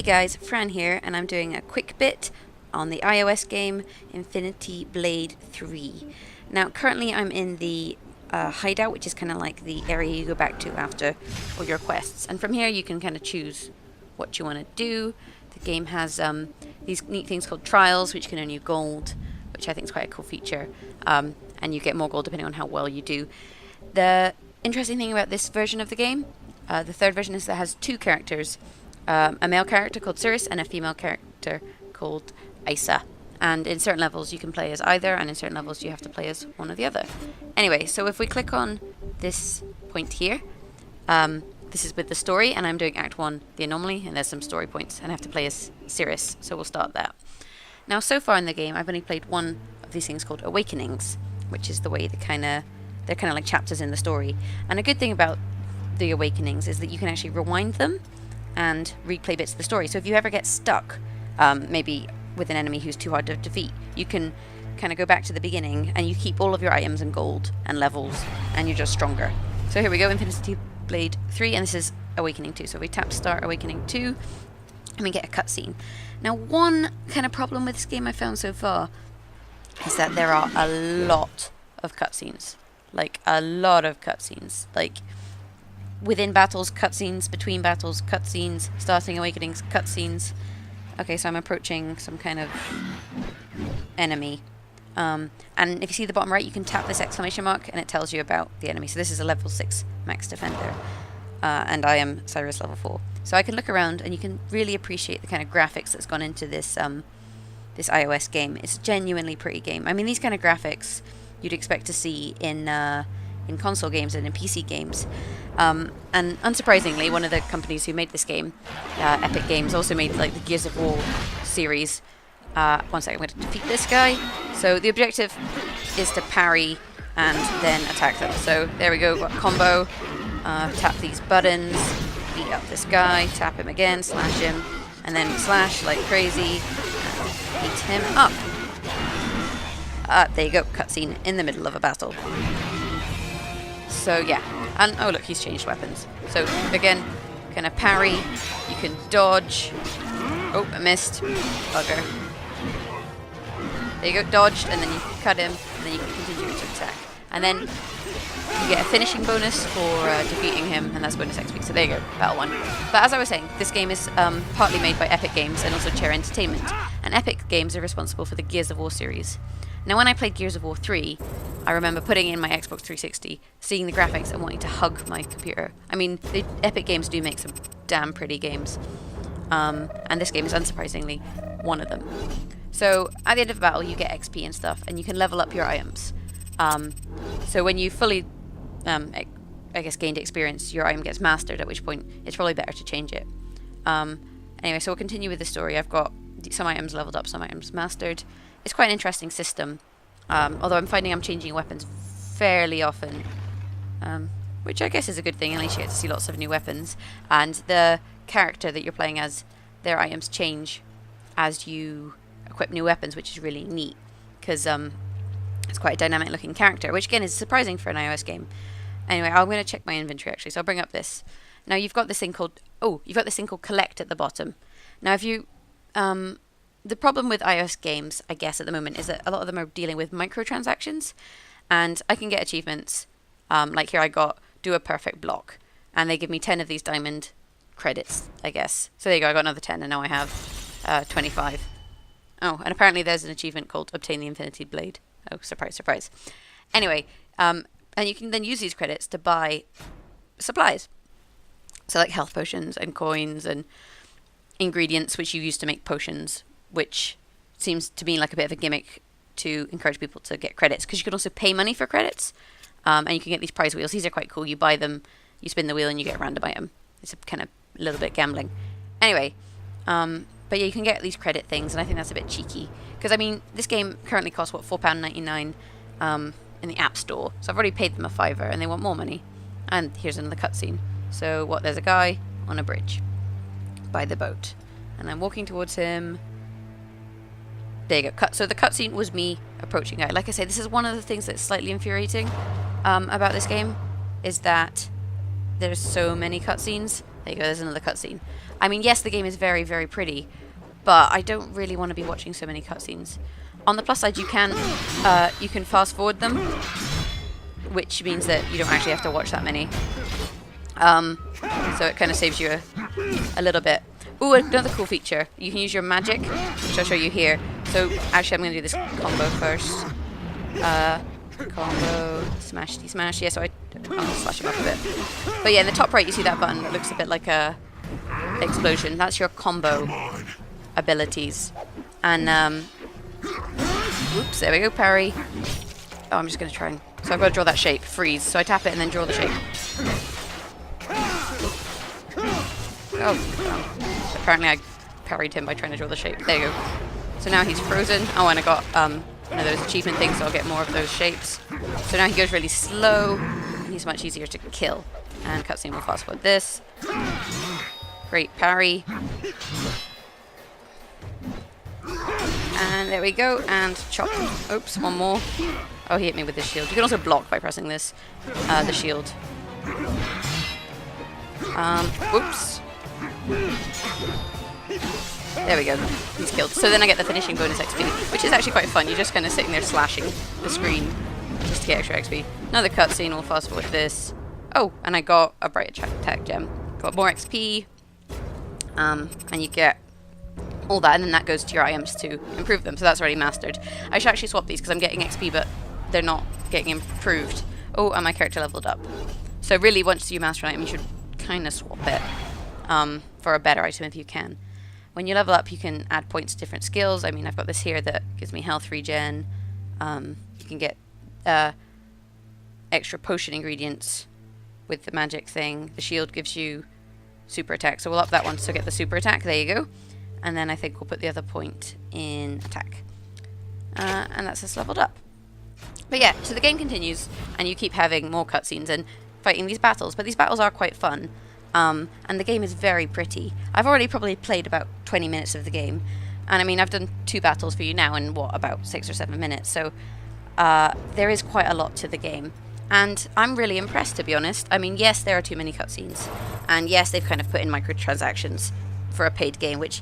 guys, Fran here, and I'm doing a quick bit on the iOS game Infinity Blade 3. Now currently I'm in the hideout, which is kind of like the area you go back to after all your quests, and from here you can kind of choose what you want to do. The game has these neat things called trials, which can earn you gold, which I think is quite a cool feature, and you get more gold depending on how well you do. The interesting thing about this version of the game, the third version, is that it has two characters. A male character called Siris and a female character called Isa. And in certain levels you can play as either, and in certain levels you have to play as one or the other. Anyway, so if we click on this point here, this is with the story, and I'm doing Act 1, the anomaly, and there's some story points, and I have to play as Siris, so we'll start that. Now, so far in the game, I've only played one of these things called Awakenings, which is the way they're kind of like chapters in the story. And a good thing about the Awakenings is that you can actually rewind them and replay bits of the story. So if you ever get stuck, maybe with an enemy who's too hard to defeat, you can kind of go back to the beginning and you keep all of your items and gold and levels, and you're just stronger. So here we go, Infinity Blade 3, and this is Awakening 2. So we tap Start Awakening 2, and we get a cutscene. Now, one kind of problem with this game I found so far is that there are a lot of cutscenes. Like, a lot of cutscenes. Like, within battles, cutscenes, between battles, cutscenes, starting Awakenings, cutscenes. Okay, so I'm approaching some kind of enemy. And if you see the bottom right, you can tap this exclamation mark and it tells you about the enemy. So this is a level 6 max defender. And I am Siris level 4. So I can look around and you can really appreciate the kind of graphics that's gone into this this iOS game. It's a genuinely pretty game. I mean, these kind of graphics you'd expect to see in console games and in PC games. And unsurprisingly, one of the companies who made this game, Epic Games, also made like the Gears of War series. One second, I'm going to defeat this guy. So the objective is to parry and then attack them. So there we go, got a combo. Tap these buttons, beat up this guy, tap him again, slash him, and then slash like crazy, and beat him up. There you go, cutscene in the middle of a battle. So yeah, and oh look, he's changed weapons. So again, kind of parry, you can dodge. Oh, I missed. Bugger. There you go, dodged, and then you can cut him, and then you can continue to attack. And then you get a finishing bonus for defeating him, and that's bonus XP. So there you go, Battle 1. But as I was saying, this game is partly made by Epic Games and also Chair Entertainment. And Epic Games are responsible for the Gears of War series. Now when I played Gears of War 3, I remember putting in my Xbox 360, seeing the graphics and wanting to hug my computer. I mean, the Epic Games do make some damn pretty games. And this game is unsurprisingly one of them. So at the end of a battle you get XP and stuff, and you can level up your items. So when you fully, I guess, gained experience, your item gets mastered, at which point it's probably better to change it. Anyway, so we'll continue with the story. I've got some items leveled up, some items mastered. It's quite an interesting system, although I'm finding I'm changing weapons fairly often, which I guess is a good thing. At least you get to see lots of new weapons, and the character that you're playing as, their items change as you equip new weapons, which is really neat, because it's quite a dynamic looking character, which again is surprising for an iOS game. Anyway, I'm going to check my inventory actually, so I'll bring up this. Now you've got this thing called, collect at the bottom. Now if you, the problem with iOS games, I guess, at the moment is that a lot of them are dealing with microtransactions, and I can get achievements, like here I got do a perfect block, and they give me 10 of these diamond credits, I guess. So there you go, I got another 10, and now I have 25. Oh, and apparently there's an achievement called obtain the Infinity Blade. Oh, surprise, surprise. Anyway, and you can then use these credits to buy supplies. So like health potions and coins and ingredients which you use to make potions, which seems to me like a bit of a gimmick to encourage people to get credits, because you can also pay money for credits, and you can get these prize wheels. These are quite cool. You buy them, you spin the wheel, and you get a random item. It's a kind of a little bit gambling. Anyway, but yeah, you can get these credit things, and I think that's a bit cheeky. Because, I mean, this game currently costs, what, £4.99 in the App Store. So I've already paid them a £5, and they want more money. And here's another cutscene. So, what, there's a guy on a bridge by the boat. And I'm walking towards him. There you go. So the cutscene was me approaching a guy. Like I say, this is one of the things that's slightly infuriating about this game, is that there's so many cutscenes. There you go, there's another cutscene. I mean, yes, the game is very, very pretty, but I don't really want to be watching so many cutscenes. On the plus side, you can fast forward them, which means that you don't actually have to watch that many. So it kind of saves you a little bit. Ooh, another cool feature. You can use your magic, which I'll show you here. So actually, I'm going to do this combo first. Combo, smash, smash. Yeah, so I'll slash him up a bit. But yeah, in the top right, you see that button that looks a bit like a explosion. That's your combo abilities. And oops, there we go, parry. Oh, I'm just going to try and... So I've got to draw that shape, freeze. So I tap it and then draw the shape. Oh, apparently I parried him by trying to draw the shape. There you go. So now he's frozen. Oh, and I got one of those achievement things, so I'll get more of those shapes. So now he goes really slow, and he's much easier to kill. And cutscene will fast forward this. Great parry. And there we go, and chop. Oops, one more. Oh, he hit me with the shield. You can also block by pressing this, the shield. Oops. There we go. He's killed. So then I get the finishing bonus XP, which is actually quite fun. You're just kind of sitting there slashing the screen just to get extra XP. Another cutscene. We'll fast forward this. Oh, and I got a bright attack gem. Got more XP. And you get all that, and then that goes to your items to improve them. So that's already mastered. I should actually swap these because I'm getting XP, but they're not getting improved. Oh, and my character leveled up. So really, once you master an item, you should kind of swap it for a better item if you can. When you level up, you can add points to different skills. I mean, I've got this here that gives me health regen. You can get extra potion ingredients with the magic thing. The shield gives you super attack, so we'll up that one to get the super attack. There you go. And then I think we'll put the other point in attack. And that's us leveled up. But yeah, so the game continues, and you keep having more cutscenes and fighting these battles. But these battles are quite fun. And the game is very pretty. I've already probably played about 20 minutes of the game. And I mean, I've done 2 battles for you now in, what, about 6 or 7 minutes. So there is quite a lot to the game. And I'm really impressed, to be honest. I mean, yes, there are too many cutscenes. And yes, they've kind of put in microtransactions for a paid game, which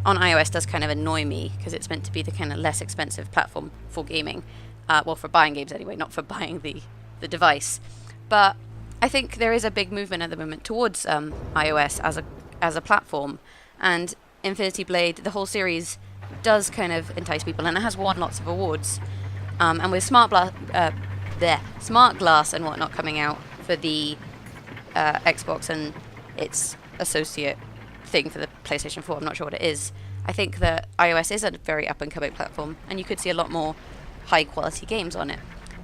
on iOS does kind of annoy me, because it's meant to be the kind of less expensive platform for gaming. Well, for buying games anyway, not for buying the device. But I think there is a big movement at the moment towards iOS as a platform, and Infinity Blade, the whole series, does kind of entice people, and it has won lots of awards. And with Smart Glass and whatnot coming out for the Xbox and its associate thing for the PlayStation 4, I'm not sure what it is. I think that iOS is a very up-and-coming platform, and you could see a lot more high-quality games on it.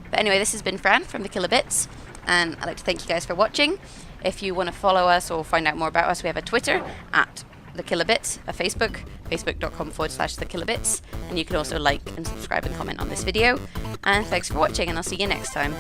But anyway, this has been Fran from The Killer Bits, and I'd like to thank you guys for watching. If you want to follow us or find out more about us, we have a Twitter at The Killer Bits, a Facebook, facebook.com/TheKillerBits, and you can also like and subscribe and comment on this video. And thanks for watching, and I'll see you next time.